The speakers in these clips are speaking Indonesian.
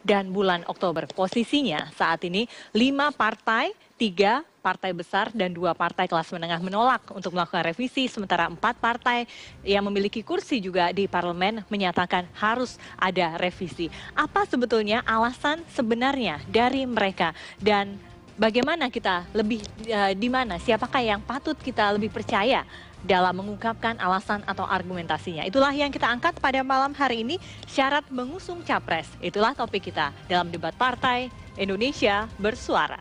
dan bulan Oktober. Posisinya saat ini 5 partai, 3 partai besar dan 2 partai kelas menengah menolak untuk melakukan revisi, sementara 4 partai yang memiliki kursi juga di parlemen menyatakan harus ada revisi. Apa sebetulnya alasan sebenarnya dari mereka dan bagaimana kita lebih di mana, siapakah yang patut kita lebih percaya dalam mengungkapkan alasan atau argumentasinya. Itulah yang kita angkat pada malam hari ini, syarat mengusung capres. Itulah topik kita dalam debat partai Indonesia Bersuara.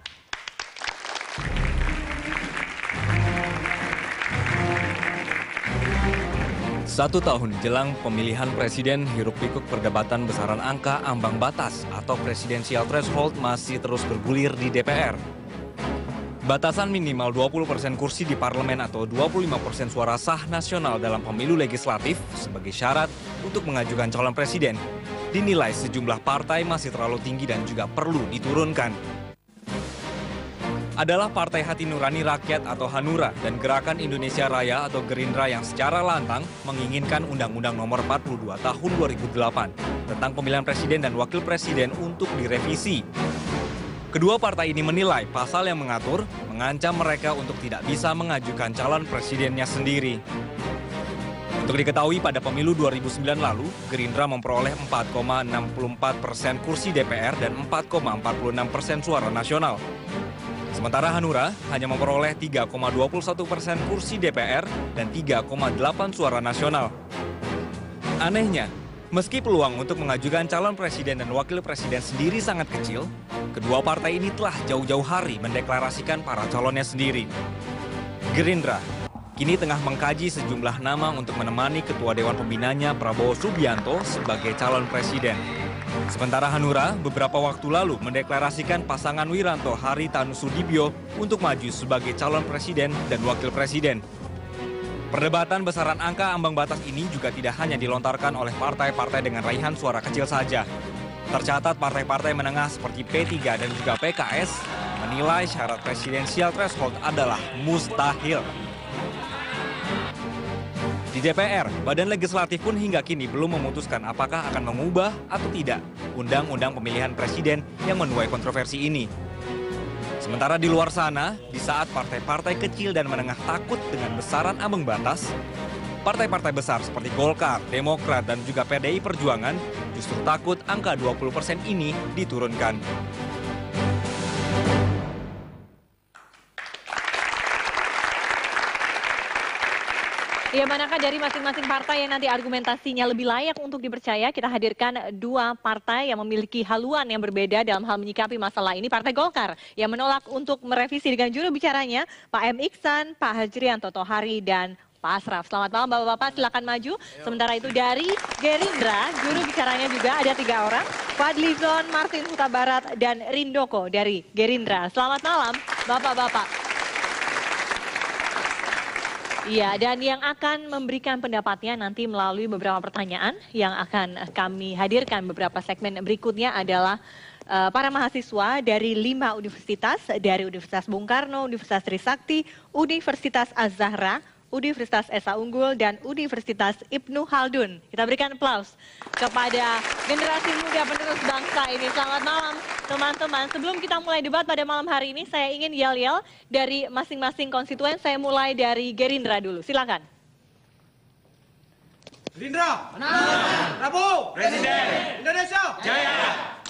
Satu tahun jelang pemilihan presiden, hiruk-pikuk perdebatan besaran angka ambang batas atau presidensial threshold masih terus bergulir di DPR. Batasan minimal 20% kursi di parlemen atau 25% suara sah nasional dalam pemilu legislatif sebagai syarat untuk mengajukan calon presiden dinilai sejumlah partai masih terlalu tinggi dan juga perlu diturunkan. Adalah Partai Hati Nurani Rakyat atau Hanura dan Gerakan Indonesia Raya atau Gerindra yang secara lantang menginginkan Undang-Undang Nomor 42 Tahun 2008 tentang pemilihan presiden dan wakil presiden untuk direvisi. Kedua partai ini menilai pasal yang mengatur mengancam mereka untuk tidak bisa mengajukan calon presidennya sendiri. Untuk diketahui pada pemilu 2009 lalu, Gerindra memperoleh 4,64% kursi DPR dan 4,46% suara nasional. Sementara Hanura hanya memperoleh 3,21% kursi DPR dan 3,8 suara nasional. Anehnya, meski peluang untuk mengajukan calon presiden dan wakil presiden sendiri sangat kecil, kedua partai ini telah jauh-jauh hari mendeklarasikan para calonnya sendiri. Gerindra kini tengah mengkaji sejumlah nama untuk menemani Ketua Dewan Pembinanya Prabowo Subianto sebagai calon presiden. Sementara Hanura beberapa waktu lalu mendeklarasikan pasangan Wiranto Haritanu Sudibyo untuk maju sebagai calon presiden dan wakil presiden. Perdebatan besaran angka ambang batas ini juga tidak hanya dilontarkan oleh partai-partai dengan raihan suara kecil saja. Tercatat partai-partai menengah seperti P3 dan juga PKS menilai syarat presidensial threshold adalah mustahil. Di DPR, Badan Legislatif pun hingga kini belum memutuskan apakah akan mengubah atau tidak Undang-Undang Pemilihan Presiden yang menuai kontroversi ini. Sementara di luar sana, di saat partai-partai kecil dan menengah takut dengan besaran ambang batas, partai-partai besar seperti Golkar, Demokrat, dan juga PDI Perjuangan justru takut angka 20% ini diturunkan. Ya, manakah dari masing-masing partai yang nanti argumentasinya lebih layak untuk dipercaya? Kita hadirkan 2 partai yang memiliki haluan yang berbeda dalam hal menyikapi masalah ini. Partai Golkar yang menolak untuk merevisi dengan juru bicaranya Pak M. Iksan, Pak Hajrianto Tohari, dan Pak Asraf. Selamat malam Bapak-Bapak, silakan maju. Sementara itu dari Gerindra, juru bicaranya juga ada 3 orang. Fadlizon, Martin Huta Barat, dan Rindoko dari Gerindra. Selamat malam Bapak-Bapak. Iya, dan yang akan memberikan pendapatnya nanti melalui beberapa pertanyaan yang akan kami hadirkan beberapa segmen berikutnya adalah para mahasiswa dari 5 universitas, dari Universitas Bung Karno, Universitas Trisakti, Universitas Az-Zahra, Universitas Esa Unggul, dan Universitas Ibnu Khaldun. Kita berikan aplaus kepada generasi muda penerus bangsa ini. Selamat malam teman-teman. Sebelum kita mulai debat pada malam hari ini, saya ingin yel-yel dari masing-masing konstituen. Saya mulai dari Gerindra dulu. Silakan. Gerindra, menang. Prabowo, Presiden Indonesia Jaya.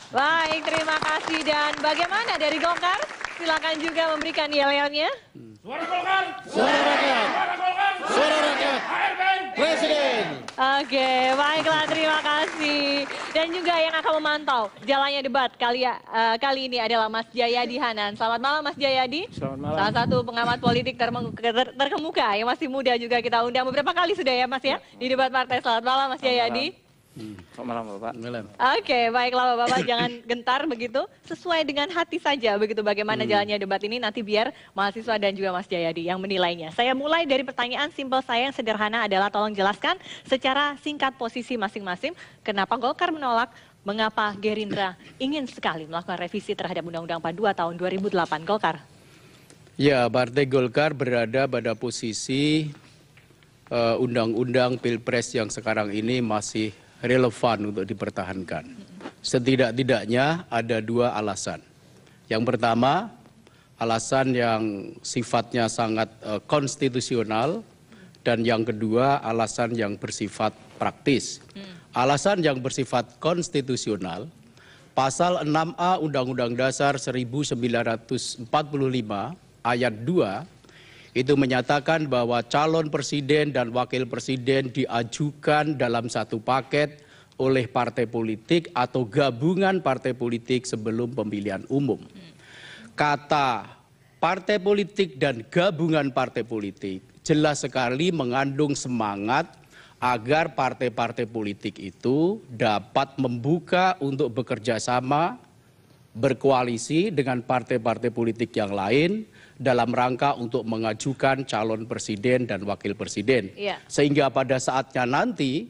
Baik, terima kasih. Dan bagaimana dari Golkar? Silakan juga memberikan yel-yelnya. Suara Golkar, Suara rakyat, suara Golkar, suara rakyat, ARB, Presiden. Oke, baiklah, terima kasih. Dan juga yang akan memantau jalannya debat kali ini adalah Mas Jayadi Hanan. Selamat malam Mas Jayadi. Selamat malam. Salah satu pengamat politik terkemuka yang masih muda juga kita undang beberapa kali sudah ya Mas ya di debat partai. Selamat malam Mas Jayadi. Selamat malam Bapak. Oke, baiklah Bapak-Bapak jangan gentar begitu. Sesuai dengan hati saja begitu bagaimana jalannya debat ini nanti biar mahasiswa dan juga Mas Jayadi yang menilainya. Saya mulai dari pertanyaan simpel saya yang sederhana adalah tolong jelaskan secara singkat posisi masing-masing. Kenapa Golkar menolak? Mengapa Gerindra ingin sekali melakukan revisi terhadap Undang-Undang 42 tahun 2008? Golkar. Ya, Partai Golkar berada pada posisi undang-undang Pilpres yang sekarang ini masih relevan untuk dipertahankan. Setidak-tidaknya ada dua alasan. Yang pertama, alasan yang sifatnya sangat konstitusional, dan yang kedua alasan yang bersifat praktis. Alasan yang bersifat konstitusional, Pasal 6A Undang-Undang Dasar 1945 ayat 2 itu menyatakan bahwa calon presiden dan wakil presiden diajukan dalam satu paket oleh partai politik atau gabungan partai politik sebelum pemilihan umum. Kata partai politik dan gabungan partai politik jelas sekali mengandung semangat agar partai-partai politik itu dapat membuka untuk bekerja sama, berkoalisi dengan partai-partai politik yang lain dalam rangka untuk mengajukan calon presiden dan wakil presiden. Sehingga pada saatnya nanti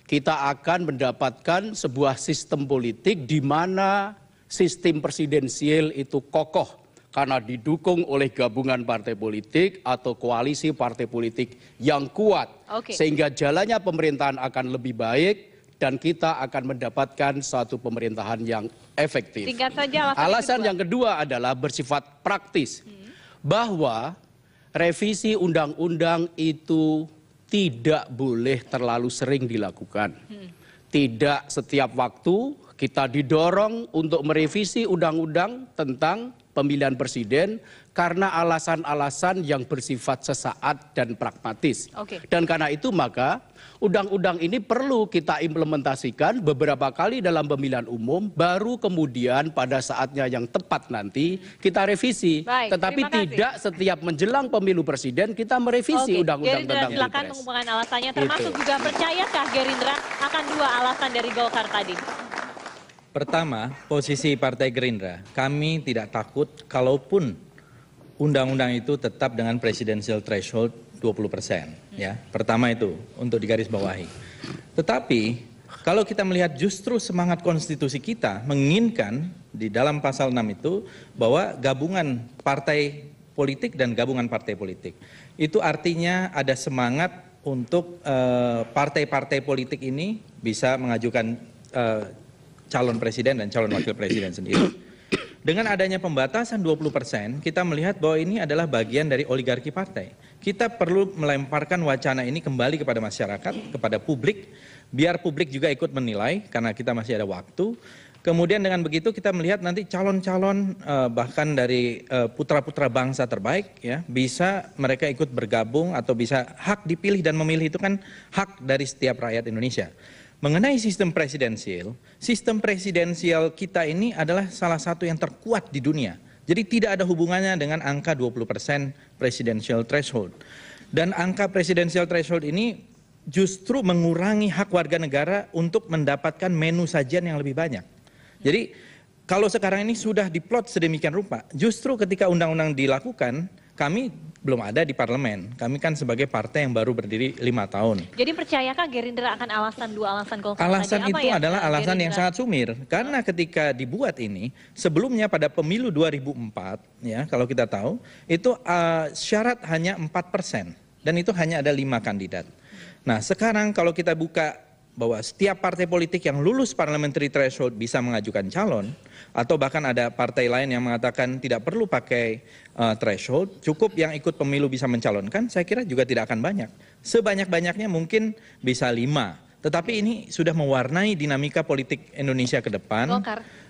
kita akan mendapatkan sebuah sistem politik di mana sistem presidensial itu kokoh karena didukung oleh gabungan partai politik atau koalisi partai politik yang kuat. Sehingga jalannya pemerintahan akan lebih baik dan kita akan mendapatkan suatu pemerintahan yang efektif. Singkat saja alasan yang kedua adalah bersifat praktis. Bahwa revisi undang-undang itu tidak boleh terlalu sering dilakukan. Tidak setiap waktu kita didorong untuk merevisi undang-undang tentang pemilihan presiden karena alasan-alasan yang bersifat sesaat dan pragmatis. Dan karena itu maka undang-undang ini perlu kita implementasikan beberapa kali dalam pemilihan umum, baru kemudian pada saatnya yang tepat nanti kita revisi. Tetapi tidak setiap menjelang pemilu presiden kita merevisi undang-undang tentang pilpres. Silakan mengumumkan alasannya, termasuk juga percayakah Gerindra akan dua alasan dari Golkar tadi? Pertama, posisi Partai Gerindra, kami tidak takut kalaupun undang-undang itu tetap dengan presidensial threshold 20%. Ya, pertama itu untuk digarisbawahi. Tetapi kalau kita melihat justru semangat konstitusi kita menginginkan di dalam pasal 6 itu bahwa gabungan partai politik dan gabungan partai politik. Itu artinya ada semangat untuk partai-partai politik ini bisa mengajukan calon presiden dan calon wakil presiden sendiri. Dengan adanya pembatasan 20%, kita melihat bahwa ini adalah bagian dari oligarki partai. Kita perlu melemparkan wacana ini kembali kepada masyarakat, kepada publik, biar publik juga ikut menilai karena kita masih ada waktu. Kemudian dengan begitu kita melihat nanti calon-calon bahkan dari putra-putra bangsa terbaik ya bisa mereka ikut bergabung atau bisa hak dipilih dan memilih itu kan hak dari setiap rakyat Indonesia. Mengenai sistem presidensial kita ini adalah salah satu yang terkuat di dunia. Jadi tidak ada hubungannya dengan angka 20% presidential threshold. Dan angka presidential threshold ini justru mengurangi hak warga negara untuk mendapatkan menu sajian yang lebih banyak. Jadi kalau sekarang ini sudah diplot sedemikian rupa, justru ketika undang-undang dilakukan, kami belum ada di parlemen. Kami kan sebagai partai yang baru berdiri 5 tahun. Jadi percayakah Gerindra akan dua alasan Golkar? Alasan itu adalah alasan yang sangat sumir. Karena ketika dibuat ini, sebelumnya pada pemilu 2004, ya kalau kita tahu, itu syarat hanya 4%. Dan itu hanya ada 5 kandidat. Nah sekarang kalau kita buka bahwa setiap partai politik yang lulus parliamentary threshold bisa mengajukan calon, atau bahkan ada partai lain yang mengatakan tidak perlu pakai threshold, cukup yang ikut pemilu bisa mencalonkan, saya kira juga tidak akan banyak. Sebanyak-banyaknya mungkin bisa 5. Tetapi ini sudah mewarnai dinamika politik Indonesia ke depan,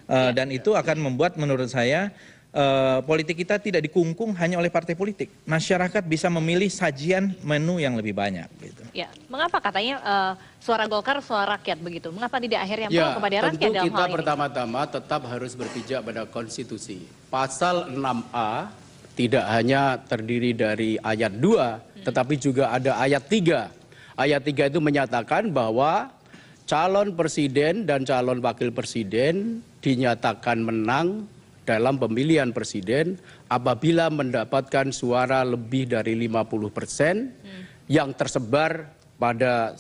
dan itu akan membuat menurut saya politik kita tidak dikungkung hanya oleh partai politik. Masyarakat bisa memilih sajian menu yang lebih banyak. Gitu. Ya, mengapa katanya suara Golkar, suara rakyat begitu? Mengapa tidak akhirnya kepada rakyat dalam hal ini? Ya, tentu kita pertama-tama tetap harus berpijak pada konstitusi. Pasal 6A tidak hanya terdiri dari ayat 2, tetapi juga ada ayat 3. Ayat 3 itu menyatakan bahwa calon presiden dan calon wakil presiden dinyatakan menang dalam pemilihan presiden apabila mendapatkan suara lebih dari 50% yang tersebar pada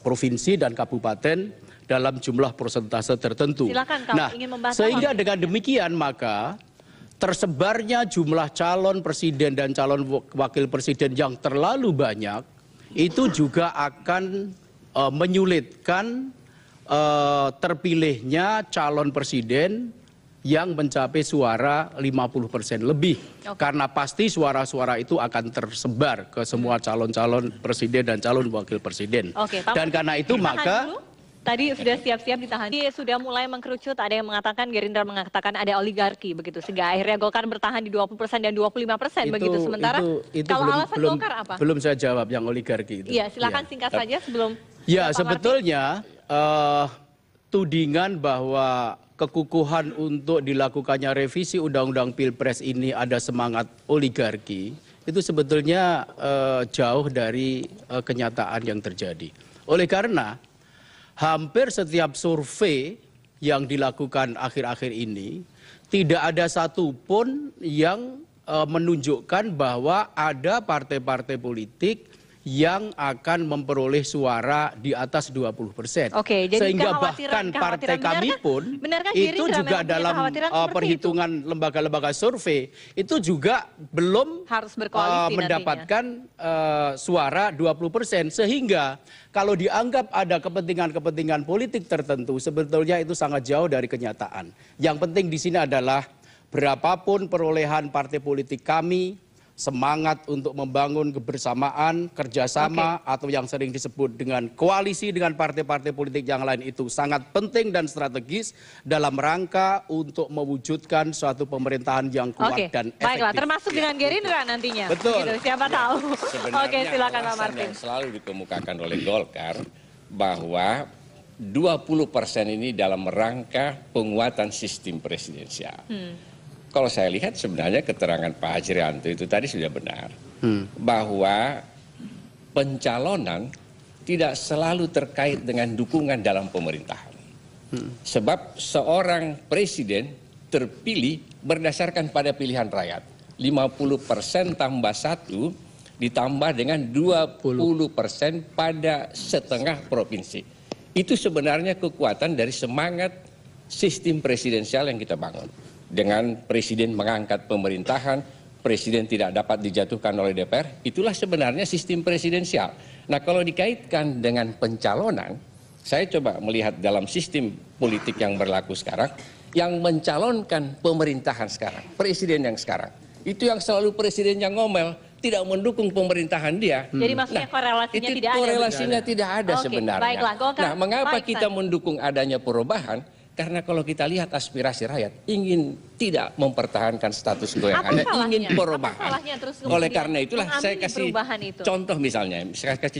provinsi dan kabupaten dalam jumlah persentase tertentu. Silakan, kalau ingin membahas sehingga dengan demikian maka tersebarnya jumlah calon presiden dan calon wakil presiden yang terlalu banyak itu juga akan menyulitkan terpilihnya calon presiden yang mencapai suara 50% lebih. Karena pasti suara-suara itu akan tersebar ke semua calon-calon presiden dan calon wakil presiden. Dan karena itu maka... Tadi sudah siap-siap ditahan. Sudah mulai mengkerucut, ada yang mengatakan, Gerindra mengatakan ada oligarki begitu. Sehingga akhirnya Golkar bertahan di 20% dan 25% begitu. Sementara kalau alasan Golkar apa? Belum saya jawab yang oligarki itu. Iya, silakan singkat saja sebelum... Ya, sebetulnya tudingan bahwa kekukuhan untuk dilakukannya revisi Undang-Undang Pilpres ini ada semangat oligarki, itu sebetulnya jauh dari kenyataan yang terjadi. Oleh karena hampir setiap survei yang dilakukan akhir-akhir ini, tidak ada satupun yang menunjukkan bahwa ada partai-partai politik yang akan memperoleh suara di atas 20%. Jadi sehingga bahkan partai kami pun itu juga dalam perhitungan lembaga-lembaga survei itu juga belum harus berkoalisi mendapatkan suara 20%. Sehingga kalau dianggap ada kepentingan-kepentingan politik tertentu, sebetulnya itu sangat jauh dari kenyataan. Yang penting di sini adalah berapapun perolehan partai politik kami, semangat untuk membangun kebersamaan, kerjasama, atau yang sering disebut dengan koalisi dengan partai-partai politik yang lain itu sangat penting dan strategis dalam rangka untuk mewujudkan suatu pemerintahan yang kuat dan efektif. Baiklah, termasuk dengan Gerindra nantinya. Betul. Gitu, siapa tahu. Silakan Pak Martin. Yang selalu dikemukakan oleh Golkar bahwa 20% ini dalam rangka penguatan sistem presidensial. Kalau saya lihat sebenarnya keterangan Pak Hajrianto itu tadi sudah benar. Bahwa pencalonan tidak selalu terkait dengan dukungan dalam pemerintahan. Sebab seorang presiden terpilih berdasarkan pada pilihan rakyat. 50% tambah 1 ditambah dengan 20% pada setengah provinsi. Itu sebenarnya kekuatan dari semangat sistem presidensial yang kita bangun. Dengan presiden mengangkat pemerintahan, presiden tidak dapat dijatuhkan oleh DPR, itulah sebenarnya sistem presidensial. Nah, kalau dikaitkan dengan pencalonan, saya coba melihat dalam sistem politik yang berlaku sekarang, yang mencalonkan pemerintahan sekarang, presiden yang sekarang, itu yang selalu presiden yang ngomel, tidak mendukung pemerintahan dia. Jadi maksudnya korelasinya tidak ada? Korelasinya tidak ada sebenarnya. Baiklah, nah, mengapa kita mendukung adanya perubahan? Karena kalau kita lihat aspirasi rakyat ingin tidak mempertahankan status quo yang ada, ingin perubahan. Oleh karena itulah saya kasih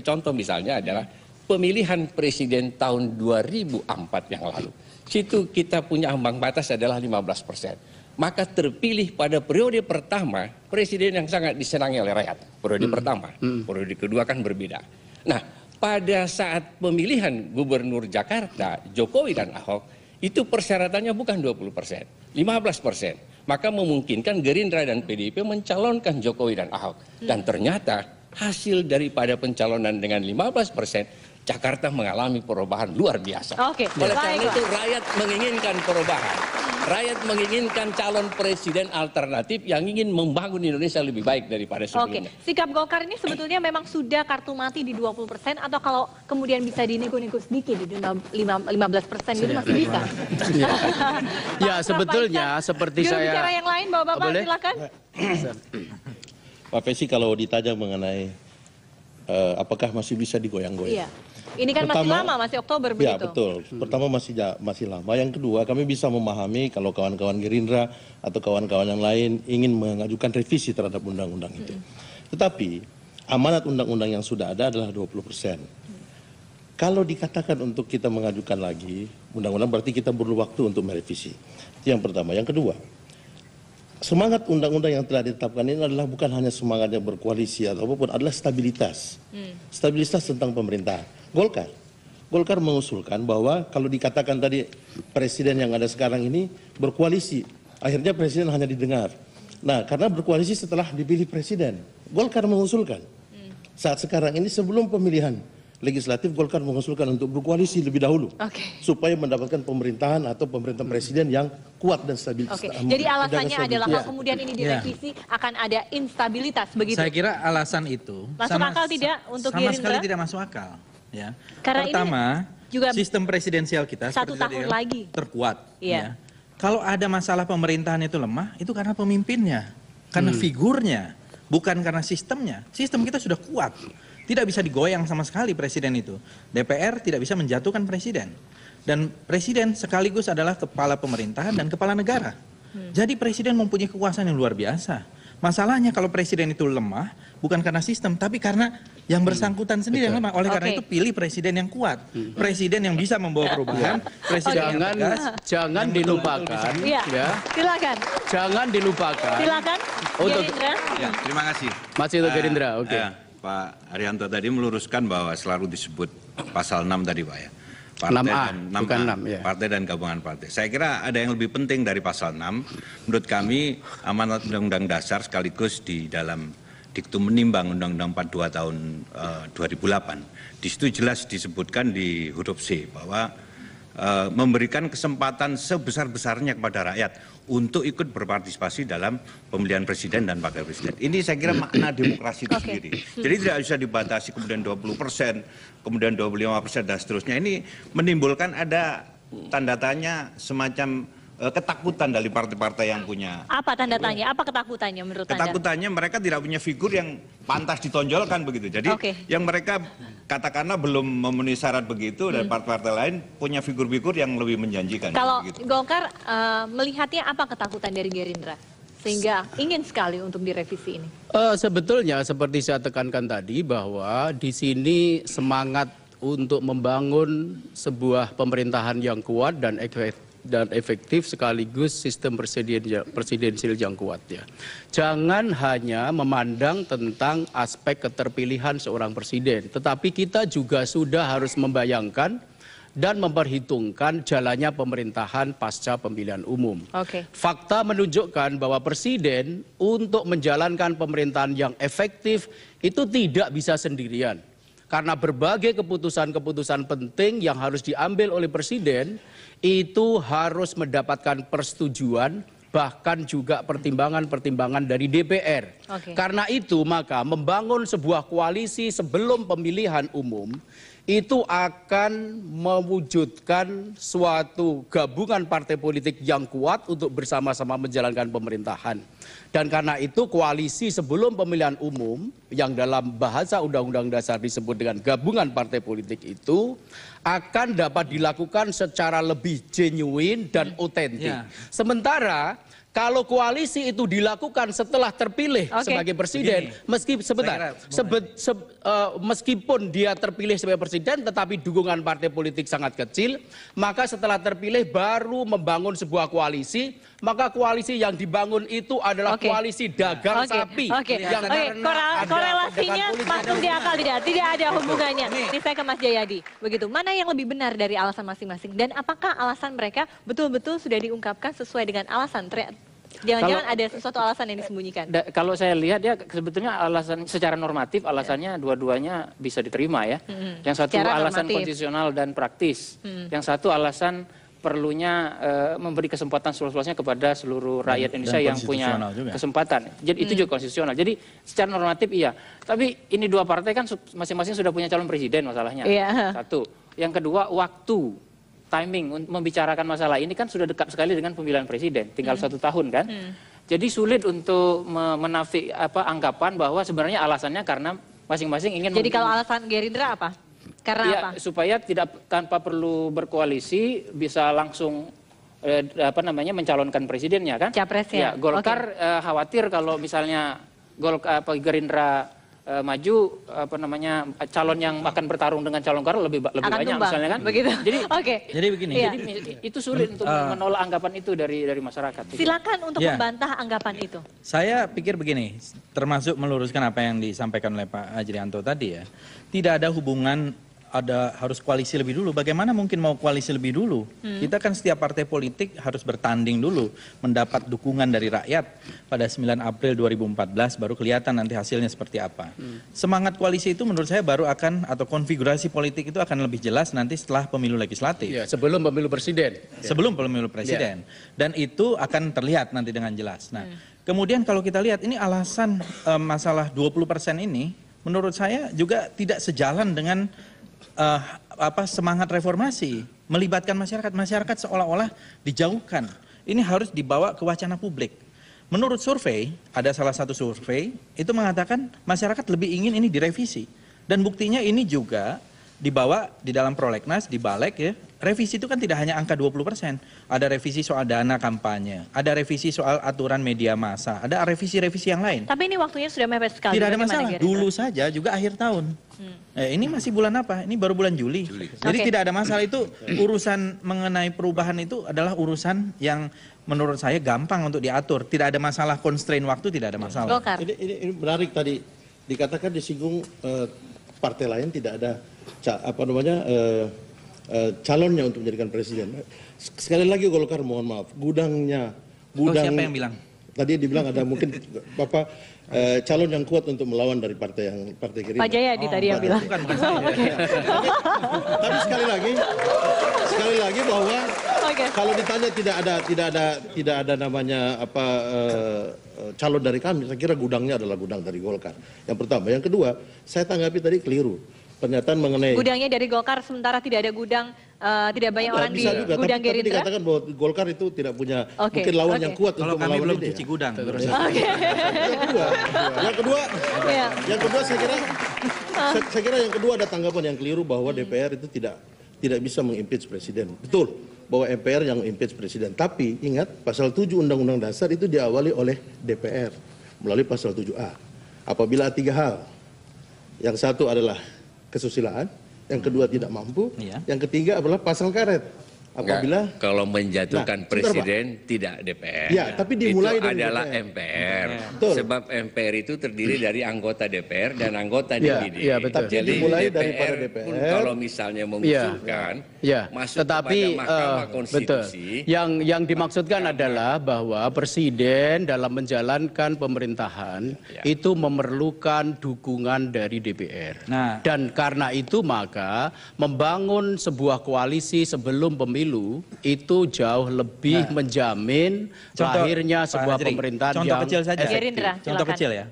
contoh misalnya, adalah pemilihan presiden tahun 2004 yang lalu. Situ kita punya ambang batas adalah 15%. Maka terpilih pada periode pertama presiden yang sangat disenangi oleh rakyat. Periode pertama, periode kedua kan berbeda. Nah, pada saat pemilihan gubernur Jakarta, Jokowi dan Ahok, itu persyaratannya bukan 20%, 15%. Maka memungkinkan Gerindra dan PDIP mencalonkan Jokowi dan Ahok. Dan ternyata hasil daripada pencalonan dengan 15%, Jakarta mengalami perubahan luar biasa. Oleh karena itu rakyat menginginkan perubahan. Rakyat menginginkan calon presiden alternatif yang ingin membangun Indonesia lebih baik daripada sebelumnya. Sikap Golkar ini sebetulnya memang sudah kartu mati di 20%, atau kalau kemudian bisa dinego-nego sedikit di 15% itu masih bisa? Ya, sebetulnya seperti saya... Bicara yang lain, Bapak-Bapak, silakan. Pak Pesi, kalau ditanya mengenai apakah masih bisa digoyang-goyang? Iya. Ini kan masih lama, masih Oktober begitu. Ya, betul. Pertama masih lama. Yang kedua, kami bisa memahami kalau kawan-kawan Gerindra atau kawan-kawan yang lain ingin mengajukan revisi terhadap undang-undang itu. Tetapi amanat undang-undang yang sudah ada adalah 20%. Kalau dikatakan untuk kita mengajukan lagi undang-undang, berarti kita perlu waktu untuk merevisi. Itu yang pertama. Yang kedua, semangat undang-undang yang telah ditetapkan ini adalah bukan hanya semangatnya berkoalisi atau apapun, adalah stabilitas. Stabilitas tentang pemerintahan. Golkar mengusulkan bahwa kalau dikatakan tadi presiden yang ada sekarang ini berkoalisi, akhirnya presiden hanya didengar. Nah, karena berkoalisi setelah dipilih presiden, Golkar mengusulkan saat sekarang ini sebelum pemilihan legislatif, Golkar mengusulkan untuk berkoalisi lebih dahulu supaya mendapatkan pemerintahan atau pemerintahan presiden yang kuat dan stabil. Jadi alasannya adalah kalau kemudian ini direvisi akan ada instabilitas begitu. Saya kira alasan itu masuk akal tidak untuk Gerindra? sama sekali tidak masuk akal. Ya. Karena Pertama, juga sistem presidensial kita 1 tahun lagi terkuat. Iya. Ya. Kalau ada masalah pemerintahan itu lemah, itu karena pemimpinnya, karena figurnya, bukan karena sistemnya. Sistem kita sudah kuat, tidak bisa digoyang sama sekali presiden itu. DPR tidak bisa menjatuhkan presiden. Dan presiden sekaligus adalah kepala pemerintahan dan kepala negara. Jadi presiden mempunyai kekuasaan yang luar biasa. Masalahnya kalau presiden itu lemah, bukan karena sistem, tapi karena yang bersangkutan sendiri yang lemah. Oleh karena itu pilih presiden yang kuat, presiden yang bisa membawa perubahan, presiden yang tegas. Jangan dilupakan, Iya. ya. Silakan. Jangan dilupakan. Silakan. Gerindra. Ya, terima kasih. Masih untuk Gerindra, oke. Pak Arianto tadi meluruskan bahwa selalu disebut pasal 6 tadi Pak ya. 6A, bukan 6 ya. Partai dan gabungan partai. Saya kira ada yang lebih penting dari pasal 6. Menurut kami amanat Undang-Undang Dasar sekaligus di dalam diktum menimbang Undang-Undang 42 tahun 2008. Di situ jelas disebutkan di huruf C bahwa memberikan kesempatan sebesar-besarnya kepada rakyat untuk ikut berpartisipasi dalam pemilihan presiden dan wakil presiden. Ini saya kira makna demokrasi itu sendiri. Jadi tidak bisa dibatasi kemudian 20%, kemudian 25% dan seterusnya. Ini menimbulkan ada tanda tanya semacam ketakutan dari partai-partai yang punya. Apa tanda tanya? Apa ketakutannya menurut Anda? Ketakutannya mereka tidak punya figur yang pantas ditonjolkan begitu. Jadi yang mereka katakanlah belum memenuhi syarat begitu dan partai-partai lain punya figur-figur yang lebih menjanjikan. Kalau begitu. Golkar melihatnya apa ketakutan dari Gerindra sehingga ingin sekali untuk direvisi ini? Sebetulnya seperti saya tekankan tadi bahwa di sini semangat untuk membangun sebuah pemerintahan yang kuat dan efektif sekaligus sistem presidensial yang kuat ya. Jangan hanya memandang tentang aspek keterpilihan seorang presiden, tetapi kita juga sudah harus membayangkan dan memperhitungkan jalannya pemerintahan pasca pemilihan umum. Fakta menunjukkan bahwa presiden untuk menjalankan pemerintahan yang efektif itu tidak bisa sendirian. Karena berbagai keputusan-keputusan penting yang harus diambil oleh presiden itu harus mendapatkan persetujuan bahkan juga pertimbangan-pertimbangan dari DPR. Karena itu maka membangun sebuah koalisi sebelum pemilihan umum itu akan mewujudkan suatu gabungan partai politik yang kuat untuk bersama-sama menjalankan pemerintahan. Dan karena itu koalisi sebelum pemilihan umum yang dalam bahasa Undang-Undang Dasar disebut dengan gabungan partai politik itu akan dapat dilakukan secara lebih genuine dan otentik. Sementara kalau koalisi itu dilakukan setelah terpilih sebagai presiden, meskipun dia terpilih sebagai presiden tetapi dukungan partai politik sangat kecil, maka setelah terpilih baru membangun sebuah koalisi, maka koalisi yang dibangun itu adalah koalisi dagang sapi. Korelasinya masuk di akal tidak ada hubungannya. Ini saya ke Mas Jayadi. Begitu. Mana yang lebih benar dari alasan masing-masing dan apakah alasan mereka betul-betul sudah diungkapkan sesuai dengan alasan? Jangan-jangan ada sesuatu alasan yang disembunyikan. Kalau saya lihat ya sebetulnya alasan secara normatif alasannya dua-duanya bisa diterima ya. Yang satu alasan konstitusional dan praktis. Yang satu alasan perlunya memberi kesempatan seluas-luasnya kepada seluruh rakyat Indonesia yang punya kesempatan. Jadi itu juga konstitusional. Jadi secara normatif iya. Tapi ini dua partai kan masing-masing sudah punya calon presiden masalahnya. Satu. Yang kedua waktu. Timing membicarakan masalah ini kan sudah dekat sekali dengan pemilihan presiden, tinggal 1 tahun kan. Jadi sulit untuk menafik anggapan bahwa sebenarnya alasannya karena masing-masing ingin. Jadi kalau alasan Gerindra apa? Karena apa? Supaya tanpa perlu berkoalisi bisa langsung mencalonkan presidennya kan. Capresnya. Ya, Golkar khawatir kalau misalnya Gerindra maju calon yang akan bertarung dengan calon Golkar lebih banyak misalnya kan begitu. Jadi begini. Jadi itu sulit untuk menolak anggapan itu dari masyarakat. Silakan untuk membantah anggapan itu. Saya pikir begini, termasuk meluruskan apa yang disampaikan oleh Pak Ajrianto tadi ya. Tidak ada hubungan harus koalisi lebih dulu. Bagaimana mungkin mau koalisi lebih dulu? Kita kan setiap partai politik harus bertanding dulu, mendapat dukungan dari rakyat. Pada 9 April 2014 baru kelihatan nanti hasilnya seperti apa. Semangat koalisi itu menurut saya baru akan, atau konfigurasi politik itu akan lebih jelas nanti setelah pemilu legislatif. Ya, sebelum pemilu presiden. Sebelum pemilu presiden. Dan itu akan terlihat nanti dengan jelas. Nah, kemudian kalau kita lihat ini alasan masalah 20% ini, menurut saya juga tidak sejalan dengan semangat reformasi, melibatkan masyarakat seolah-olah dijauhkan. Ini harus dibawa ke wacana publik. Menurut survei, ada salah satu survei itu mengatakan masyarakat lebih ingin ini direvisi. Dan buktinya ini juga dibawa di dalam prolegnas, di balik ya. Revisi itu kan tidak hanya angka 20%. Ada revisi soal dana kampanye, ada revisi soal aturan media massa, ada revisi-revisi yang lain. Tapi ini waktunya sudah mepet sekali. Tidak ada masalah, dulu saja juga akhir tahun. Ini masih bulan apa? Ini baru bulan Juli. Jadi tidak ada masalah, itu urusan mengenai perubahan itu adalah urusan yang menurut saya gampang untuk diatur. Tidak ada masalah, constraint waktu tidak ada masalah. Ini menarik tadi, dikatakan disinggung partai lain tidak ada calonnya untuk menjadikan presiden. Sekali lagi Golkar mohon maaf, gudang siapa yang bilang? Tadi dibilang ada mungkin calon yang kuat untuk melawan dari partai Gerindra. Pak Jayadi tadi yang bilang. Bukan saya. Tapi sekali lagi bahwa kalau ditanya tidak ada namanya calon dari kami, saya kira gudangnya adalah gudang dari Golkar. Yang pertama, yang kedua, saya tanggapi tadi keliru. Pernyataan mengenai gudangnya dari Golkar sementara tidak ada gudang, tidak banyak orang di gudang Gerindra. Tapi dikatakan bahwa Golkar itu tidak punya mungkin lawan yang kuat untuk melawan belum cuci gudang. Yang kedua saya kira yang kedua ada tanggapan yang keliru bahwa DPR itu tidak bisa mengimpeach presiden. Betul bahwa MPR yang impeach presiden. Tapi ingat pasal 7 Undang-Undang Dasar itu diawali oleh DPR melalui pasal 7A. Apabila 3 hal. Yang satu adalah kesusilaan, yang kedua tidak mampu, yang ketiga adalah pasal karet. Apabila kalau menjatuhkan presiden tidak DPR. Ya, tapi dimulai itu dari adalah MPR. Sebab MPR itu terdiri dari anggota DPR dan anggota DPD. Iya, betul. Jadi dimulai DPR pun kalau misalnya mengusulkan masuk kepada Mahkamah Konstitusi. Yang dimaksudkan adalah bahwa presiden dalam menjalankan pemerintahan itu memerlukan dukungan dari DPR. Dan karena itu maka membangun sebuah koalisi sebelum pemilu itu jauh lebih menjamin lahirnya sebuah pemerintahan contoh yang kecil saja. Gerindra, contoh kecil ya.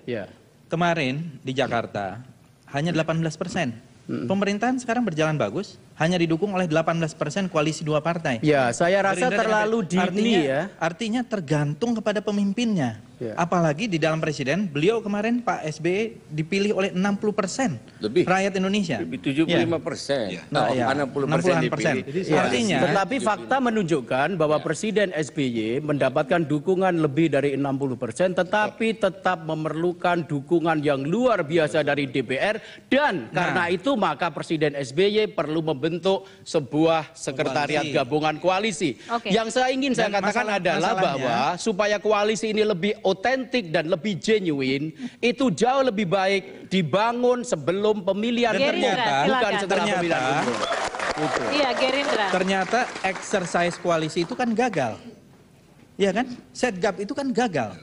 Kemarin di Jakarta hanya 18%. Pemerintahan sekarang berjalan bagus, hanya didukung oleh 18% koalisi 2 partai. Ya, saya rasa terlalu dini Artinya tergantung kepada pemimpinnya. Apalagi di dalam presiden, beliau kemarin Pak SBY dipilih oleh 60% rakyat Indonesia. Lebih 75%. 60% dipilih. Artinya, tetapi fakta menunjukkan bahwa Presiden SBY mendapatkan dukungan lebih dari 60%, tetapi tetap memerlukan dukungan yang luar biasa dari DPR, dan karena itu maka Presiden SBY perlu membentuk sebuah sekretariat gabungan koalisi. Yang saya katakan adalah bahwa supaya koalisi ini lebih otentik dan lebih genuine, itu jauh lebih baik dibangun sebelum pemilihan bukan setelah pemilihan umum. Iya, Gerindra. Ternyata exercise koalisi itu kan gagal. Ya kan? Setgap itu kan gagal.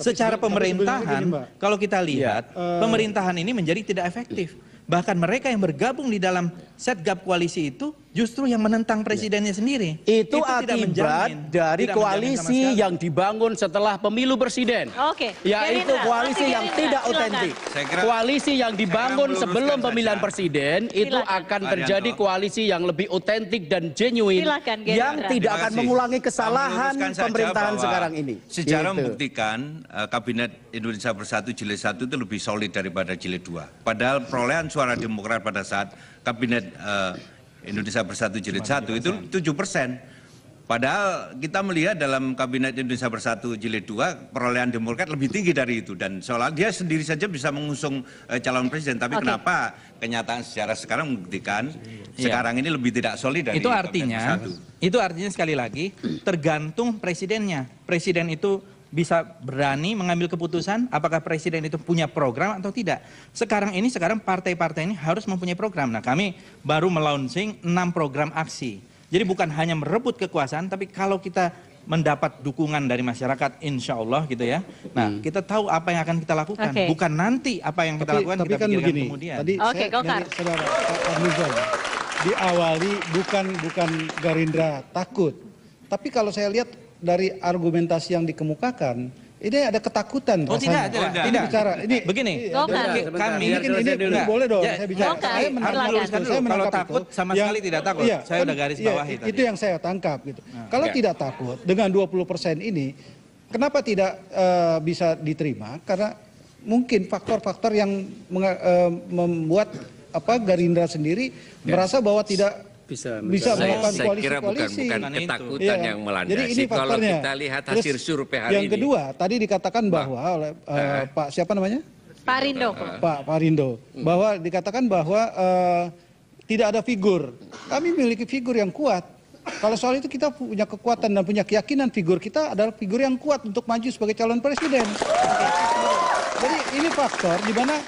Secara pemerintahan, kalau kita lihat, pemerintahan ini menjadi tidak efektif. Bahkan mereka yang bergabung di dalam setgap koalisi itu justru yang menentang presidennya sendiri. Itu akibat dari koalisi yang dibangun setelah pemilu presiden. Yaitu koalisi yang tidak otentik. Koalisi yang dibangun sebelum pemilihan presiden itu akan terjadi koalisi yang lebih otentik dan genuine yang tidak akan mengulangi kesalahan pemerintahan sekarang ini. Sejarah membuktikan Kabinet Indonesia Bersatu Jilid 1 itu lebih solid daripada Jilid 2. Padahal perolehan suara Demokrat pada saat Kabinet Indonesia Bersatu Jilid 1 itu 7%. Padahal kita melihat dalam Kabinet Indonesia Bersatu Jilid 2 perolehan Demokrat lebih tinggi dari itu, dan seolah dia sendiri saja bisa mengusung calon presiden. Tapi kenapa kenyataan sejarah sekarang membuktikan sekarang ini lebih tidak solid dari itu artinya sekali lagi tergantung presidennya. Presiden itu bisa berani mengambil keputusan apakah presiden itu punya program atau tidak. Sekarang partai-partai ini harus mempunyai program. Nah, kami baru melaunching 6 program aksi. Jadi bukan hanya merebut kekuasaan, tapi kalau kita mendapat dukungan dari masyarakat, insya Allah gitu ya. Nah, kita tahu apa yang akan kita lakukan. Bukan nanti apa yang kita lakukan, tapi kita kan begini, kemudian. Tadi dari saudara Pak Nizam diawali bukan Gerindra takut. Tapi kalau saya lihat dari argumentasi yang dikemukakan, Ini ada ketakutan. Oh tidak, tidak. Bicara. Ini begini. kami ini boleh dong saya bicara. Saya menangkap dulu. Kalau takut sama sekali tidak takut. Saya udah garis bawahi tadi. Itu yang saya tangkap gitu. Kalau tidak takut dengan 20% ini, kenapa tidak bisa diterima? Karena mungkin faktor-faktor yang membuat Gerindra sendiri merasa bahwa tidak bisa melakukan koalisi-koalisi. Saya kira bukan ketakutan yang melandasi. Jadi ini kalau faktornya. kita lihat hasil survei hari yang kedua, tadi dikatakan bahwa oleh Pak siapa namanya? Pak Rindo. Pak Rindo. Bahwa dikatakan bahwa tidak ada figur. Kami memiliki figur yang kuat. Kalau soal itu kita punya kekuatan dan punya keyakinan figur kita adalah figur yang kuat untuk maju sebagai calon presiden. Jadi ini faktor di mana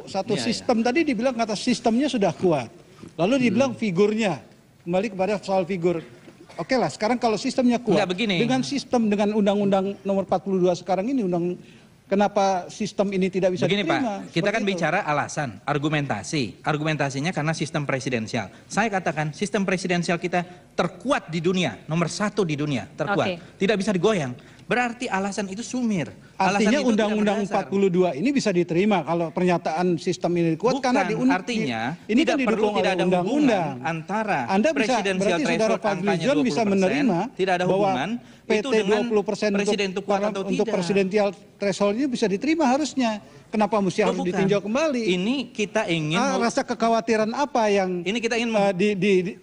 satu sistem tadi dibilang kata sistemnya sudah kuat. Lalu dibilang figurnya, kembali kepada soal figur. Oke lah, sekarang kalau sistemnya kuat, dengan sistem, dengan undang-undang nomor 42 sekarang ini, kenapa sistem ini tidak bisa diterima? Pak, kita kan bicara alasan, argumentasi. Argumentasinya karena sistem presidensial. Saya katakan sistem presidensial kita terkuat di dunia, nomor 1 di dunia, terkuat. Tidak bisa digoyang. Berarti alasan itu sumir. Artinya undang-undang 42 ini bisa diterima kalau pernyataan sistem ini kuat. Bukan, karena artinya ini tidak kan perlu tidak ada undang-undang antara Anda bisa, presidensial berarti saudara Fadlizon bisa menerima tidak ada hubungan PT 20% presiden itu kuat atau untuk presidensial threshold ini bisa diterima harusnya. Kenapa mesti harus ditinjau kembali? Ini kita ingin rasa kekhawatiran apa yang ini kita ingin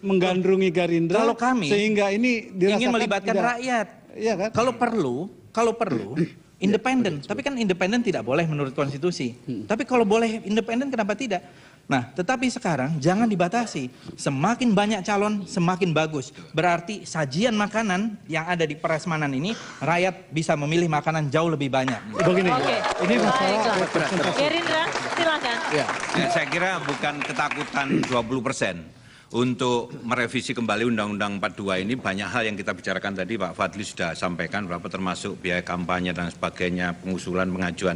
menggandrungi Gerindra kalau kami sehingga ini ingin melibatkan rakyat. Iya kan? Kalau perlu independen. Tapi kan independen tidak boleh menurut konstitusi. Tapi kalau boleh independen kenapa tidak? Nah, tetapi sekarang jangan dibatasi. Semakin banyak calon semakin bagus. Berarti sajian makanan yang ada di Prasmanan ini rakyat bisa memilih makanan jauh lebih banyak. Begini. Ini masalah Gerindra, silakan. Ya, saya kira bukan ketakutan 20%. Untuk merevisi kembali Undang-Undang 42 ini banyak hal yang kita bicarakan tadi Pak Fadli sudah sampaikan berapa termasuk biaya kampanye dan sebagainya, pengusulan, pengajuan.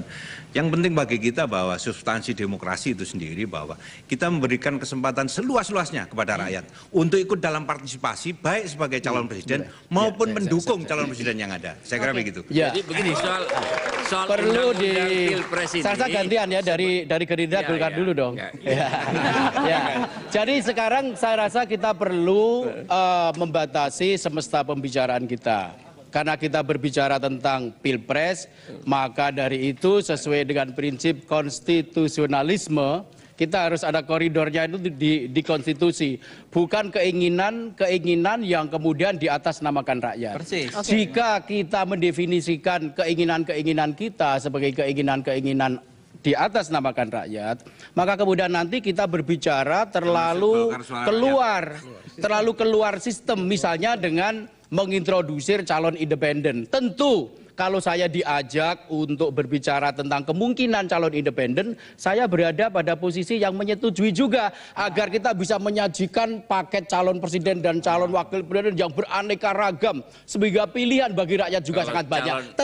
Yang penting bagi kita bahwa substansi demokrasi itu sendiri bahwa kita memberikan kesempatan seluas-luasnya kepada rakyat untuk ikut dalam partisipasi baik sebagai calon presiden maupun mendukung calon presiden yang ada. Saya kira begitu. Ya. Jadi begini soal perlu undang-undang Pilpres ini. Saya gantian ya dari Gerindra Golkar dulu dong. Ya. Jadi sekarang saya rasa kita perlu membatasi semesta pembicaraan kita. Karena kita berbicara tentang Pilpres, maka dari itu sesuai dengan prinsip konstitusionalisme, kita harus ada koridornya itu di konstitusi. Bukan keinginan yang kemudian di atas namakan rakyat. Persis. Jika kita mendefinisikan keinginan kita sebagai keinginan di atas namakan rakyat, maka kemudian nanti kita berbicara terlalu keluar sistem, misalnya dengan mengintrodusir calon independen. Tentu kalau saya diajak untuk berbicara tentang kemungkinan calon independen, saya berada pada posisi yang menyetujui juga agar kita bisa menyajikan paket calon presiden dan calon wakil presiden yang beraneka ragam sehingga pilihan bagi rakyat juga sangat banyak.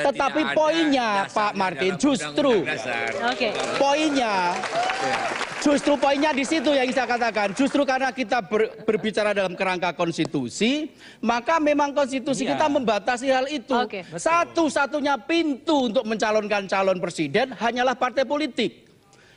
Tetapi poinnya Pak Martin justru poinnya di situ yang saya katakan. Justru karena kita berbicara dalam kerangka konstitusi, maka memang konstitusi kita membatasi hal itu. Satu-satunya pintu untuk mencalonkan calon presiden hanyalah partai politik.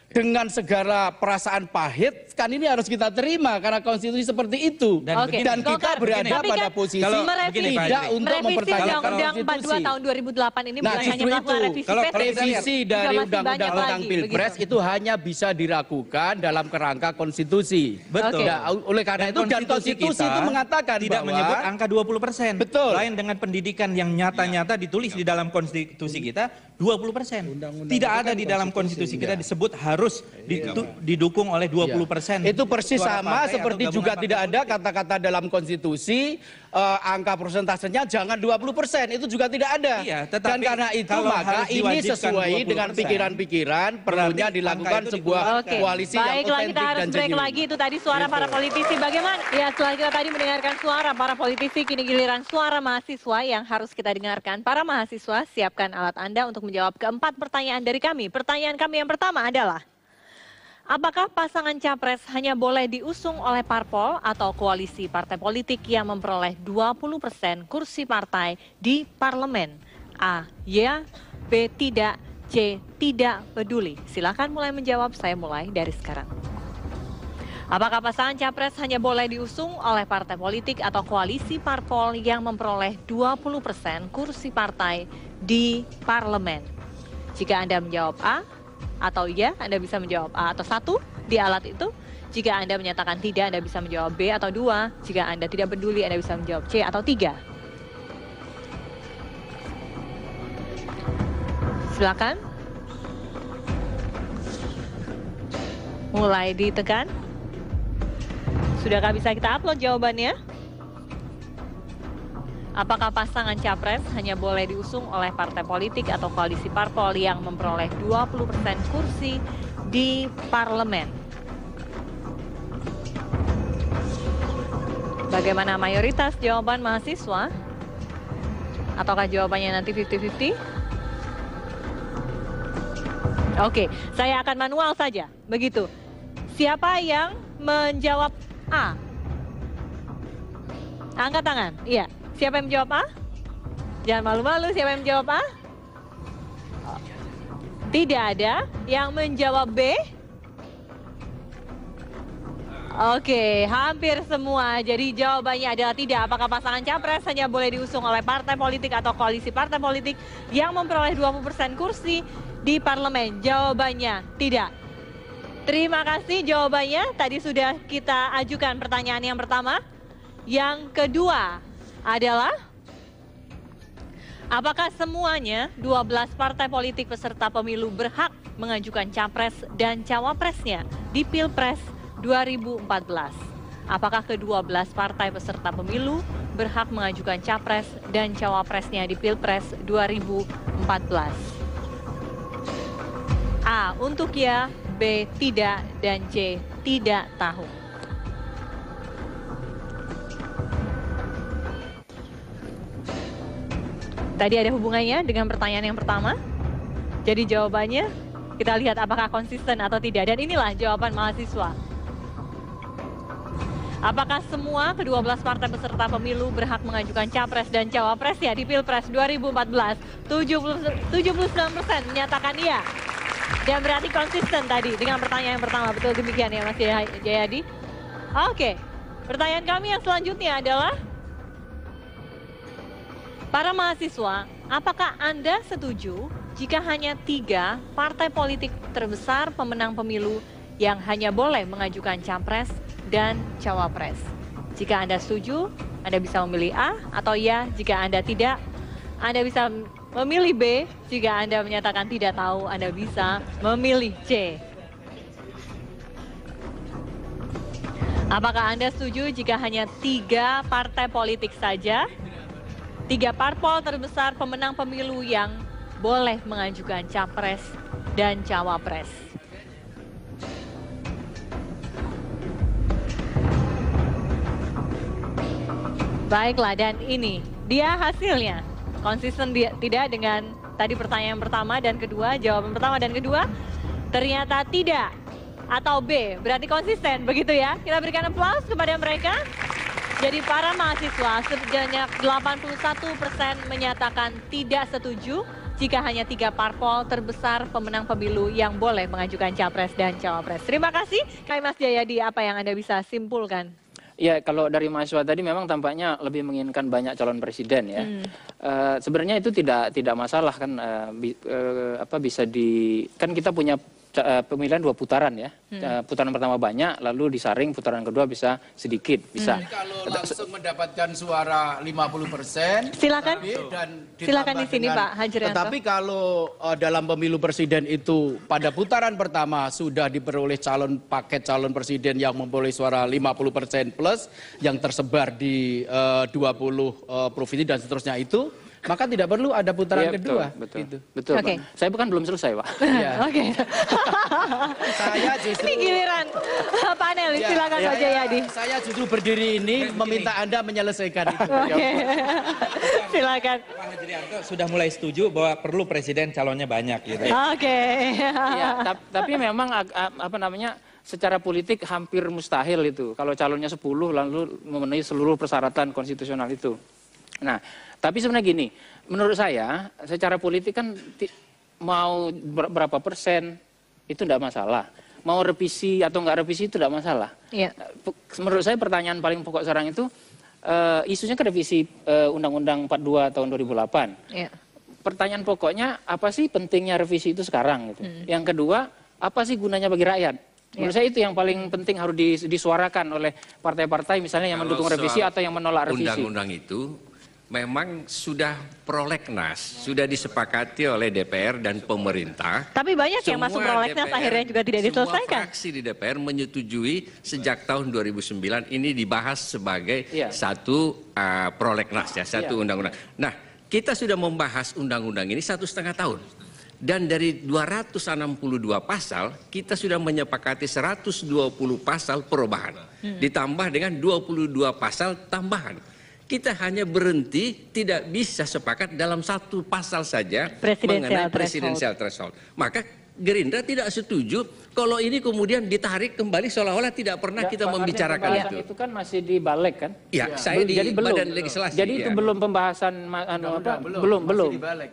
Dengan segala perasaan pahit, kan ini harus kita terima karena konstitusi seperti itu. Dan kita berada pada posisi tidak untuk mempertanyakan konstitusi. Undang-Undang 42 tahun 2008 ini bukan hanya melakukan revisi revisi dari undang-undang tentang Pilpres itu hanya bisa dilakukan dalam kerangka konstitusi. Betul. Oleh karena itu dan konstitusi itu mengatakan tidak menyebut angka 20%. Betul. Lain dengan pendidikan yang nyata-nyata ditulis di dalam konstitusi kita 20%. Tidak ada di dalam konstitusi kita disebut harus didukung oleh 20%. Itu persis sama seperti juga tidak ada kata-kata dalam konstitusi angka persentasenya jangan 20%, itu juga tidak ada. Dan karena itu maka ini sesuai dengan pikiran-pikiran perlunya dilakukan sebuah koalisi yang otentik dan genuine. Lagi itu tadi suara para politisi. Bagaimana? Ya, setelah kita tadi mendengarkan suara para politisi, kini giliran suara mahasiswa yang harus kita dengarkan. Para mahasiswa, siapkan alat Anda untuk menjawab keempat pertanyaan dari kami. Pertanyaan kami yang pertama adalah, Apakah pasangan capres hanya boleh diusung oleh parpol atau koalisi partai politik yang memperoleh 20% kursi partai di parlemen? A. Ya. B. Tidak. C. Tidak peduli. Silakan mulai menjawab, saya mulai dari sekarang. Apakah pasangan capres hanya boleh diusung oleh partai politik atau koalisi parpol yang memperoleh 20% kursi partai di parlemen? Jika Anda menjawab A atau ya, Anda bisa menjawab A atau 1 di alat itu. Jika Anda menyatakan tidak, Anda bisa menjawab B atau 2. Jika Anda tidak peduli, Anda bisa menjawab C atau 3. Silakan. Mulai ditekan. Sudahkah bisa kita upload jawabannya? Apakah pasangan capres hanya boleh diusung oleh partai politik atau koalisi parpol yang memperoleh 20% kursi di parlemen? Bagaimana mayoritas jawaban mahasiswa? Ataukah jawabannya nanti 50-50? Oke, saya akan manual saja. Begitu. Siapa yang menjawab A? Angkat tangan. Iya. Siapa yang menjawab A? Jangan malu-malu. Siapa yang menjawab A? Tidak ada. Yang menjawab B? Oke, hampir semua. Jadi jawabannya adalah tidak. Apakah pasangan capres hanya boleh diusung oleh partai politik atau koalisi partai politik yang memperoleh 20% kursi di parlemen? Jawabannya tidak. Terima kasih jawabannya. Tadi sudah kita ajukan pertanyaan yang pertama. Yang kedua adalah, apakah semuanya 12 partai politik peserta pemilu berhak mengajukan capres dan cawapresnya di Pilpres 2014? Apakah ke-12 partai peserta pemilu berhak mengajukan capres dan cawapresnya di Pilpres 2014? A. Untuk ya, B. Tidak, dan C. Tidak tahu. Tadi ada hubungannya dengan pertanyaan yang pertama. Jadi jawabannya kita lihat apakah konsisten atau tidak. Dan inilah jawaban mahasiswa. Apakah semua ke-12 partai peserta pemilu berhak mengajukan capres dan cawapresnya di Pilpres 2014? 79% menyatakan iya. Dan berarti konsisten tadi dengan pertanyaan yang pertama. Betul demikian ya Mas Jayadi? Oke, pertanyaan kami yang selanjutnya adalah, para mahasiswa, apakah Anda setuju jika hanya 3 partai politik terbesar pemenang pemilu yang hanya boleh mengajukan capres dan cawapres? Jika Anda setuju, Anda bisa memilih A atau ya. Jika Anda tidak, Anda bisa memilih B. Jika Anda menyatakan tidak tahu, Anda bisa memilih C. Apakah Anda setuju jika hanya 3 partai politik saja, 3 parpol terbesar pemenang pemilu yang boleh mengajukan capres dan cawapres? Baiklah, dan ini dia hasilnya. Konsisten tidak dengan tadi pertanyaan pertama dan kedua, jawaban pertama dan kedua, ternyata tidak. Atau B, berarti konsisten, begitu ya. Kita berikan aplaus kepada mereka. Jadi para mahasiswa sebanyak 81% menyatakan tidak setuju jika hanya 3 parpol terbesar pemenang pemilu yang boleh mengajukan capres dan cawapres. Terima kasih. Mas Jayadi, apa yang Anda bisa simpulkan? Ya, kalau dari mahasiswa tadi memang tampaknya lebih menginginkan banyak calon presiden ya. Sebenarnya itu tidak masalah kan, bisa kan kita punya pemilihan 2 putaran ya. Putaran pertama banyak, lalu disaring, putaran kedua bisa sedikit, bisa. Kalau langsung mendapatkan suara 50%, silakan. Silakan di sini Pak Hajrianto. Tetapi kalau dalam pemilu presiden itu pada putaran pertama sudah diperoleh paket calon presiden yang memperoleh suara 50% plus yang tersebar di 20 provinsi dan seterusnya itu, maka tidak perlu ada putaran kedua. Betul. Okay. Saya belum selesai, Pak. Oke. Saya justru ini giliran panelis, silakan Pak Jayadi. Saya justru berdiri ini meminta Anda menyelesaikan itu. Oke. Silakan. Pak Hajrianto sudah mulai setuju bahwa perlu presiden calonnya banyak gitu. Oke. Ya, tapi memang secara politik hampir mustahil itu. Kalau calonnya 10 lalu memenuhi seluruh persyaratan konstitusional itu. Nah, tapi sebenarnya gini, menurut saya secara politik kan mau berapa persen itu tidak masalah. Mau revisi atau nggak revisi itu tidak masalah. Iya. Menurut saya pertanyaan paling pokok sekarang itu isunya kan revisi Undang-Undang 42 tahun 2008. Iya. Pertanyaan pokoknya apa sih pentingnya revisi itu sekarang gitu. Yang kedua, apa sih gunanya bagi rakyat? Menurut saya itu yang paling penting harus disuarakan oleh partai-partai misalnya yang mendukung revisi atau yang menolak revisi. Undang-undang itu memang sudah prolegnas, sudah disepakati oleh DPR dan pemerintah. Tapi banyak yang masuk prolegnas akhirnya juga tidak diselesaikan. Semua fraksi di DPR menyetujui sejak tahun 2009 ini dibahas sebagai satu prolegnas ya, satu undang-undang. Nah, kita sudah membahas undang-undang ini 1,5 tahun. Dan dari 262 pasal, kita sudah menyepakati 120 pasal perubahan. Ditambah dengan 22 pasal tambahan. Kita hanya berhenti, tidak bisa sepakat dalam satu pasal saja mengenai presidensial threshold. Maka Gerindra tidak setuju kalau ini kemudian ditarik kembali seolah-olah tidak pernah kita membicarakan itu. Itu kan masih di balik kan? Ya, saya di Badan Legislasi. Jadi itu belum pembahasan belum.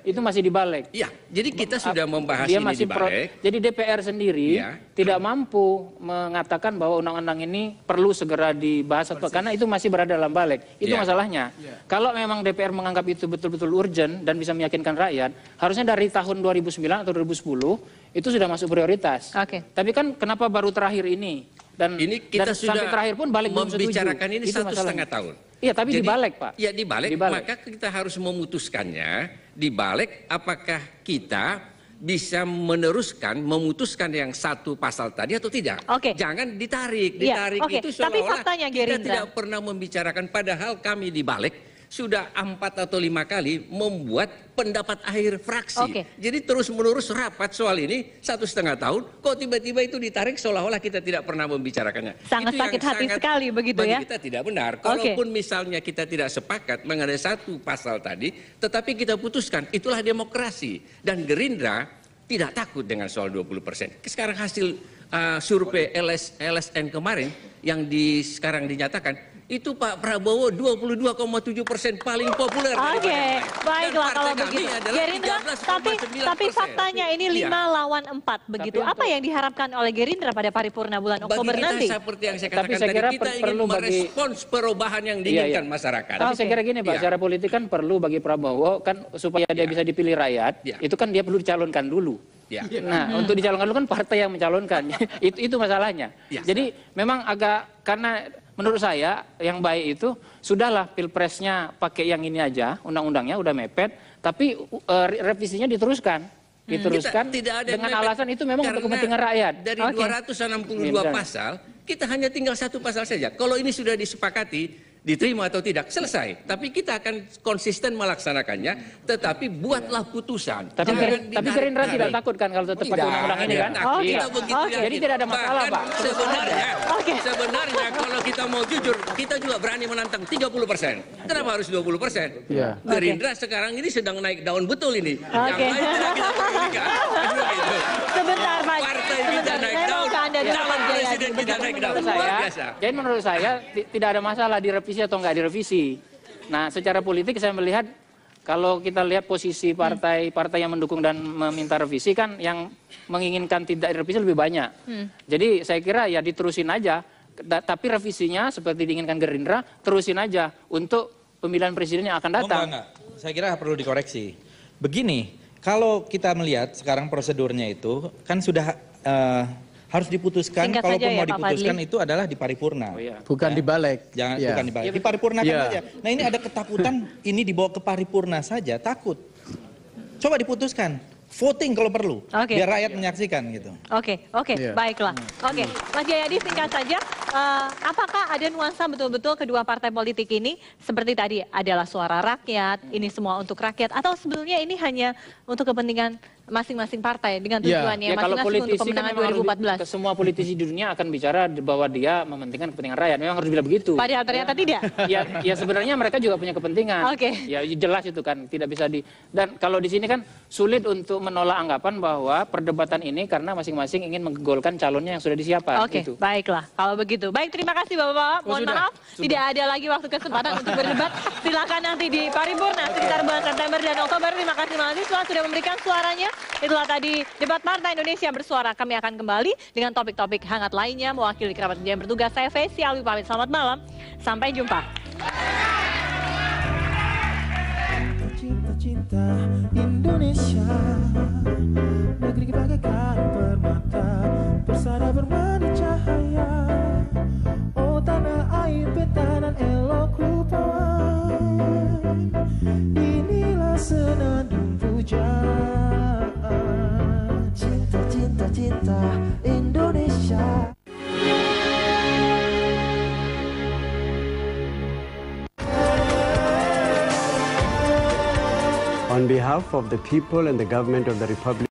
Itu masih di balik. Ya, jadi kita sudah membahas ini di balik. Jadi DPR sendiri tidak mampu mengatakan bahwa undang-undang ini perlu segera dibahas karena itu masih berada dalam balik. Itu masalahnya. Kalau memang DPR menganggap itu betul-betul urgent dan bisa meyakinkan rakyat, harusnya dari tahun 2009 atau 2010 itu sudah masuk prioritas. Tapi kan kenapa baru terakhir ini? Dan ini kita sudah sampai terakhir pun balik belum setuju. Membicarakan ini 1,5 tahun. Iya, tapi dibalik, Pak. Iya, dibalik. Maka kita harus memutuskannya. Dibalik, apakah kita bisa memutuskan yang satu pasal tadi atau tidak? Jangan ditarik. Ditarik itu seolah-olah kita tidak pernah membicarakan. Padahal kami dibalik sudah 4 atau 5 kali membuat pendapat akhir fraksi. Jadi terus-menerus rapat soal ini 1,5 tahun, kok tiba-tiba itu ditarik seolah-olah kita tidak pernah membicarakannya. Sangat sakit hati sekali begitu ya. Bagi kita tidak benar. Kalaupun misalnya kita tidak sepakat mengenai satu pasal tadi, tetapi kita putuskan, itulah demokrasi. Dan Gerindra tidak takut dengan soal 20%. Sekarang hasil survei LSN kemarin yang sekarang dinyatakan, itu Pak Prabowo 22,7% paling populer. Baiklah kalau begitu. Gerindra, tapi faktanya ini 5 lawan 4 begitu. Apa yang diharapkan oleh Gerindra pada paripurna bulan Oktober nanti? Bagi kita seperti yang saya katakan tadi, kita ingin merespons perubahan yang diinginkan masyarakat. Tapi saya kira gini Pak, secara politik kan perlu bagi Prabowo kan supaya dia bisa dipilih rakyat, itu kan dia perlu dicalonkan dulu. Nah, untuk dicalonkan dulu kan partai yang mencalonkan. itu masalahnya. Jadi memang agak karena menurut saya yang baik itu sudahlah pilpresnya pakai yang ini aja, undang-undangnya udah mepet, tapi revisinya diteruskan dengan alasan itu memang untuk kepentingan rakyat. Dari 262 pasal, kita hanya tinggal satu pasal saja. Kalau ini sudah disepakati, diterima atau tidak, selesai. Tapi kita akan konsisten melaksanakannya, tetapi buatlah putusan. Tapi Gerindra tidak takut kan kalau tetap pakai undang-undang ini kan? Jadi tidak ada masalah Pak. Sebenarnya kalau kita mau jujur, kita juga berani menantang 30%. Kenapa harus 20%? Gerindra sekarang ini sedang naik daun betul ini. Yang lain tidak kita pedulikan. Sebentar Pak. Partai kita naik daun, calon presiden kita naik daun. Luar biasa. Jadi menurut saya tidak ada masalah direvisi atau nggak direvisi. Nah, secara politik saya melihat kalau kita lihat posisi partai-partai yang mendukung dan meminta revisi kan yang menginginkan tidak direvisi lebih banyak. Jadi saya kira ya diterusin aja. Tapi revisinya seperti diinginkan Gerindra, terusin aja untuk pemilihan presiden yang akan datang. Enggak. Saya kira perlu dikoreksi. Begini, kalau kita melihat sekarang prosedurnya itu kan sudah harus diputuskan, kalaupun mau diputuskan itu adalah di paripurna. Bukan di balik. Bukan di balik. Di paripurna aja. Nah ini ada ketakutan ini dibawa ke paripurna saja, takut. Coba diputuskan. Voting kalau perlu, biar rakyat menyaksikan gitu. Baiklah. Mas Jayadi singkat saja, apakah ada nuansa betul-betul kedua partai politik ini seperti tadi adalah suara rakyat, ini semua untuk rakyat, atau sebetulnya ini hanya untuk kepentingan masing-masing partai dengan tujuannya kalau masing-masing untuk politisi kan pemenangan 2014. Semua politisi di dunia akan bicara bahwa dia mementingkan kepentingan rakyat. Memang harus bilang begitu. Padahal ternyata tidak. Ya sebenarnya mereka juga punya kepentingan. Ya jelas itu kan tidak bisa dan kalau di sini kan sulit untuk menolak anggapan bahwa perdebatan ini karena masing-masing ingin menggolkan calonnya yang sudah disiapkan. Oke, baiklah kalau begitu. Baik, terima kasih Bapak-bapak. Mohon maaf tidak ada lagi waktu kesempatan untuk berdebat. Silakan nanti di paripurna sekitar bulan September dan Oktober. Terima kasih mahasiswa sudah memberikan suaranya. Itulah tadi debat Partai Indonesia Bersuara. Kami akan kembali dengan topik-topik hangat lainnya. Mewakili kerabat kerja yang bertugas, saya Fesi Alwi pamit. Selamat malam. Sampai jumpa. Cinta Indonesia, negeri bagaikan permata, bersada bermandi cahaya. Oh tanah air petanan elok rupawan, inilah senandung pujaan. Cinta, cinta, cinta Indonesia. On behalf of the people and the government of the Republic